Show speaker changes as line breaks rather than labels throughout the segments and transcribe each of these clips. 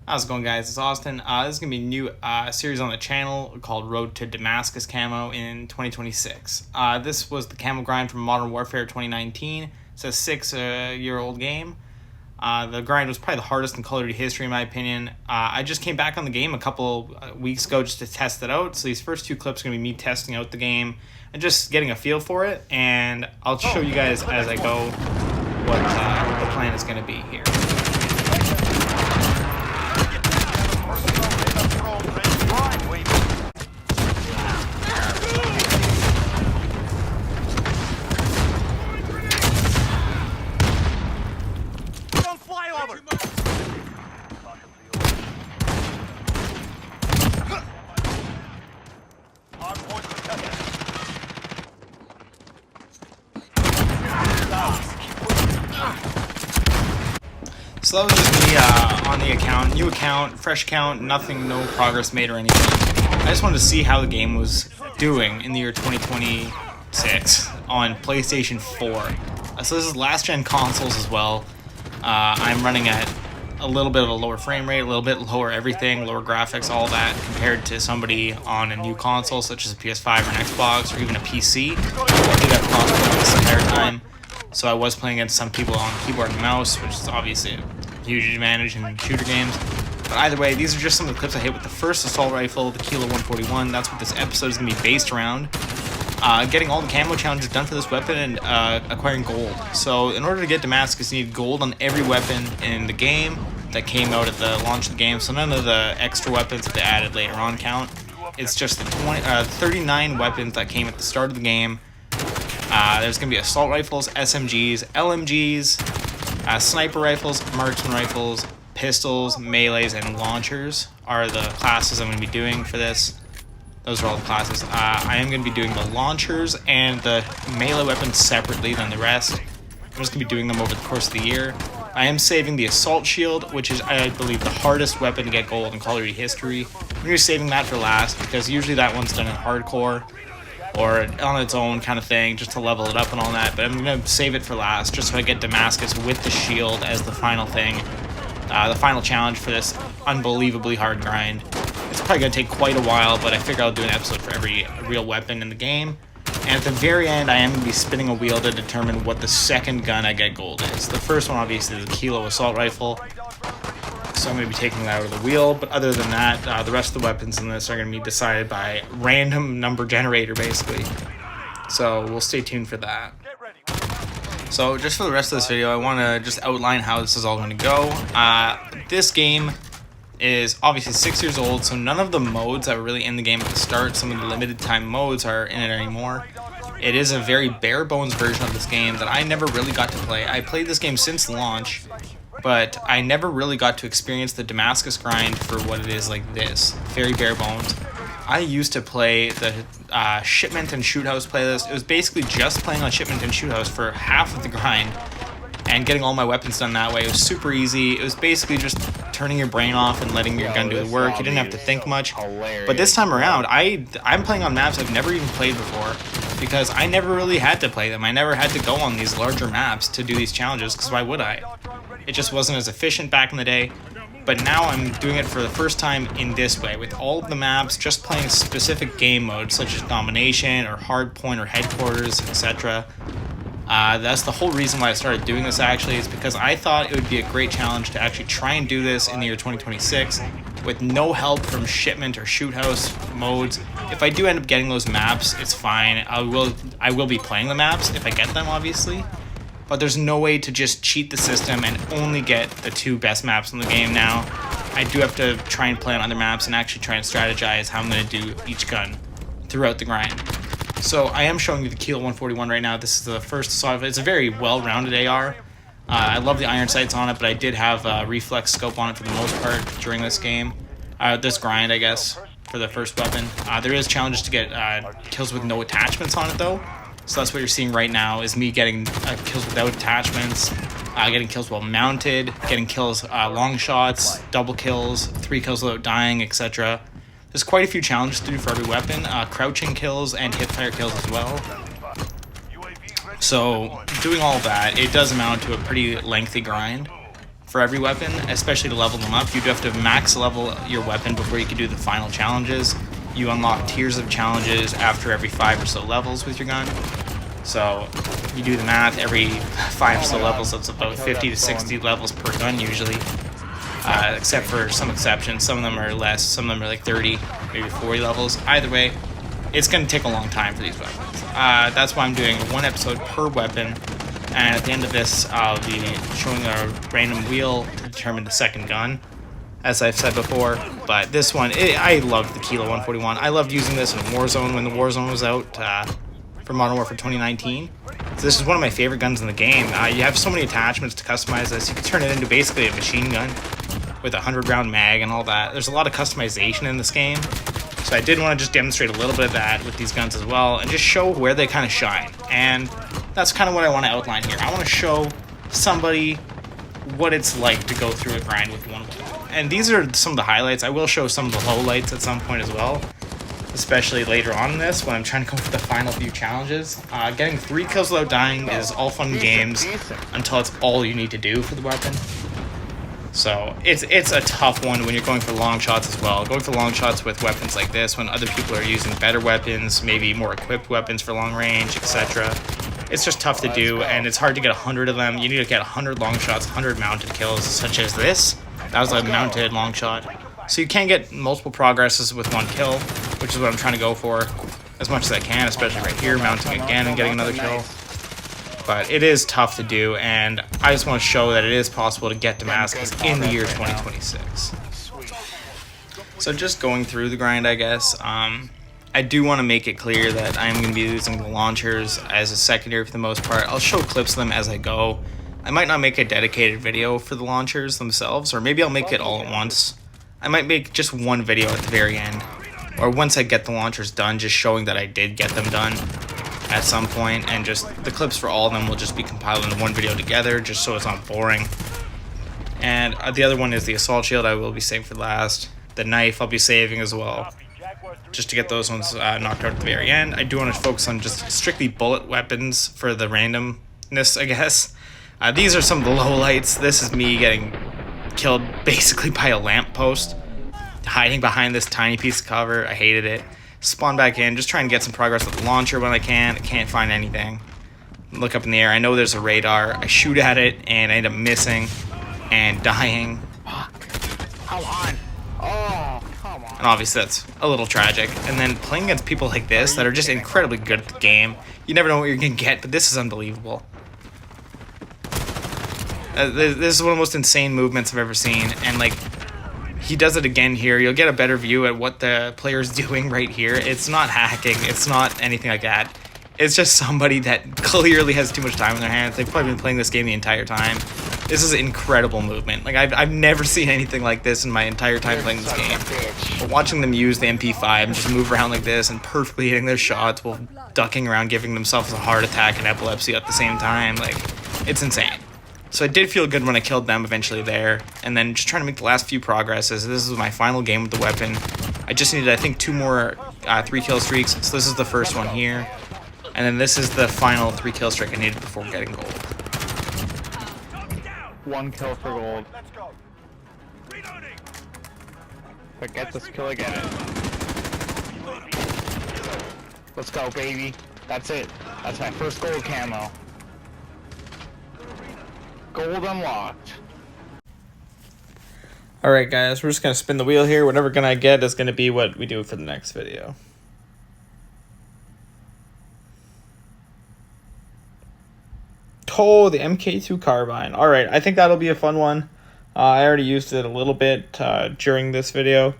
How's it going, guys? It's Austin. This is going to be a new series on the channel called Road to Damascus Camo in 2026. This was the camo grind from Modern Warfare 2019. It's a 6-year-old game. The grind was probably the hardest in Call of Duty history, in my opinion. I just came back on the game a couple weeks ago just to test it out. So these first two clips are going to be me testing out the game and just getting a feel for it. And I'll show you guys as I go what the plan is going to be here. So that was just me on the account, new account, fresh account, nothing, no progress made or anything. I just wanted to see how the game was doing in the year 2026 on PlayStation 4. So this is last gen consoles as well. I'm running at a little bit of a lower frame rate, a little bit lower everything, lower graphics, all that compared to somebody on a new console such as a PS5 or an Xbox or even a PC. I did have crossplay this entire time. So I was playing against some people on keyboard and mouse, which is obviously a huge advantage in shooter games. But either way, these are just some of the clips I hit with the first assault rifle, the Kilo 141. That's what this episode is going to be based around. Getting all the camo challenges done for this weapon and acquiring gold. So in order to get Damascus, you need gold on every weapon in the game that came out at the launch of the game. So none of the extra weapons that they added later on count. It's just the 39 weapons that came at the start of the game. There's going to be assault rifles, SMGs, LMGs, sniper rifles, marksman rifles, pistols, melees, and launchers are the classes I'm going to be doing for this. Those are all the classes. I am going to be doing the launchers and the melee weapons separately than the rest. I'm just going to be doing them over the course of the year. I am saving the assault shield, which is, I believe, the hardest weapon to get gold in Call of Duty history. I'm going to be saving that for last because usually that one's done in hardcore or on its own kind of thing, just to level it up and all that. But I'm going to save it for last, just so I get Damascus with the shield as the final thing. The final challenge for this unbelievably hard grind. It's probably going to take quite a while, but I figure I'll do an episode for every real weapon in the game. And at the very end, I am going to be spinning a wheel to determine what the second gun I get gold is. The first one, obviously, is the Kilo assault rifle. So I'm going to be taking that out of the wheel, but other than that, the rest of the weapons in this are going to be decided by random number generator, basically. So we'll stay tuned for that. So just for the rest of this video, I want to just outline how this is all going to go. This game is obviously 6 years old, so none of the modes that were really in the game at the start, some of the limited time modes, are in it anymore. It is a very bare bones version of this game that I never really got to play. I played this game since launch, but I never really got to experience the Damascus grind for what it is like this. Very bare bones. I used to play the Shipment and Shoot House playlist. It was basically just playing on Shipment and Shoot House for half of the grind and getting all my weapons done that way. It was super easy. It was basically just turning your brain off and letting your gun do the work. You didn't have to think much. But this time around, I'm playing on maps I've never even played before because I never really had to play them. I never had to go on these larger maps to do these challenges because why would I? It just wasn't as efficient back in the day. But now I'm doing it for the first time in this way, with all of the maps, just playing specific game modes such as Domination or Hardpoint or Headquarters, etc. That's the whole reason why I started doing this, actually, is because I thought it would be a great challenge to actually try and do this in the year 2026 with no help from Shipment or Shoot House modes. If I do end up getting those maps, it's fine. I will be playing the maps if I get them, obviously. But there's no way to just cheat the system and only get the two best maps in the game now. I do have to try and play on other maps and actually try and strategize how I'm going to do each gun throughout the grind. So I am showing you the Kilo 141 right now. This is the first assault rifle. It's a very well-rounded AR. I love the iron sights on it, but I did have a reflex scope on it for the most part during this game. This grind, I guess, for the first weapon. There is challenges to get kills with no attachments on it, though. So that's what you're seeing right now, is me getting kills without attachments, getting kills while mounted, getting kills long shots, double kills, 3 kills without dying, etc. There's quite a few challenges to do for every weapon, crouching kills and hip-fire kills as well. So doing all that, it does amount to a pretty lengthy grind. for every weapon, especially to level them up. You do have to max level your weapon before you can do the final challenges. You unlock tiers of challenges after every 5 or so levels with your gun. So you do the math, every 5 or so levels, that's about 50 to 60 levels per gun usually. Except for some exceptions. Some of them are less, some of them are like 30, maybe 40 levels. Either way, it's going to take a long time for these weapons. That's why I'm doing 1 episode per weapon, and at the end of this, I'll be showing a random wheel to determine the second gun, as I've said before. But this one, I loved the Kilo 141. I loved using this in Warzone when the Warzone was out for Modern Warfare 2019. So this is one of my favorite guns in the game. You have so many attachments to customize this. You can turn it into basically a machine gun with a 100-round mag and all that. There's a lot of customization in this game. So I did want to just demonstrate a little bit of that with these guns as well, and just show where they kind of shine. And that's kind of what I want to outline here. I want to show somebody what it's like to go through a grind with one weapon. And these are some of the highlights. I will show some of the lowlights at some point as well, especially later on in this when I'm trying to go for the final few challenges. Getting 3 kills without dying is all fun games until it's all you need to do for the weapon. So it's a tough one when you're going for long shots as well. Going for long shots with weapons like this when other people are using better weapons, maybe more equipped weapons for long range, etc. It's just tough to do, and it's hard to get 100 of them. You need to get 100 long shots, 100 mounted kills, such as this. That was a mounted long shot. So you can get multiple progresses with 1 kill, which is what I'm trying to go for as much as I can, especially right here, mounting again and getting another kill. But it is tough to do, and I just want to show that it is possible to get Damascus in the year 2026. So just going through the grind, I guess, I do want to make it clear that I'm going to be using the launchers as a secondary for the most part. I'll show clips of them as I go. I might not make a dedicated video for the launchers themselves, or maybe I'll make it all at once. I might make just one video at the very end, or once I get the launchers done, just showing that I did get them done at some point, and just the clips for all of them will just be compiled into one video together, just so it's not boring. And the other one is the assault shield. I will be saving for last. The knife I'll be saving as well, just to get those ones knocked out at the very end. I do want to focus on just strictly bullet weapons for the randomness, I guess. These are some of the lowlights. This is me getting killed basically by a lamppost, hiding behind this tiny piece of cover. I hated it. Spawn back in, just try and get some progress with the launcher when I can. I can't find anything. Look up in the air. I know there's a radar. I shoot at it, and I end up missing and dying.
Fuck. Come on. Oh, come on.
And obviously that's a little tragic. And then playing against people like this that are just incredibly good at the game. You never know what you're going to get, but this is unbelievable. This is one of the most insane movements I've ever seen, and like, he does it again here. You'll get a better view at what the player's doing right here. It's not hacking. It's not anything like that. It's just somebody that clearly has too much time in their hands. They've probably been playing this game the entire time. This is incredible movement. Like, I've never seen anything like this in my entire time playing this game. But watching them use the MP5 and just move around like this and perfectly hitting their shots while ducking around, giving themselves a heart attack and epilepsy at the same time, like, it's insane. So I did feel good when I killed them eventually there, and then just trying to make the last few progresses. This is my final game with the weapon. I just needed, I think, 2 more 3-kill streaks, so this is the first one here. And then this is the final 3-kill streak I needed before getting gold.
1 kill for gold. If I get this kill, I get it. Let's go, baby. That's it. That's my first gold camo. Gold unlocked.
Alright guys, we're just going to spin the wheel here. Whatever gun I get is going to be what we do for the next video. Oh, the MK2 carbine. Alright, I think that'll be a fun one. I already used it a little bit during this video.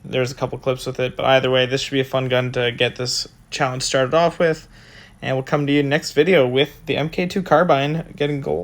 There's a couple clips with it, but either way, this should be a fun gun to get this challenge started off with. And we'll come to you next video with the MK2 carbine getting gold.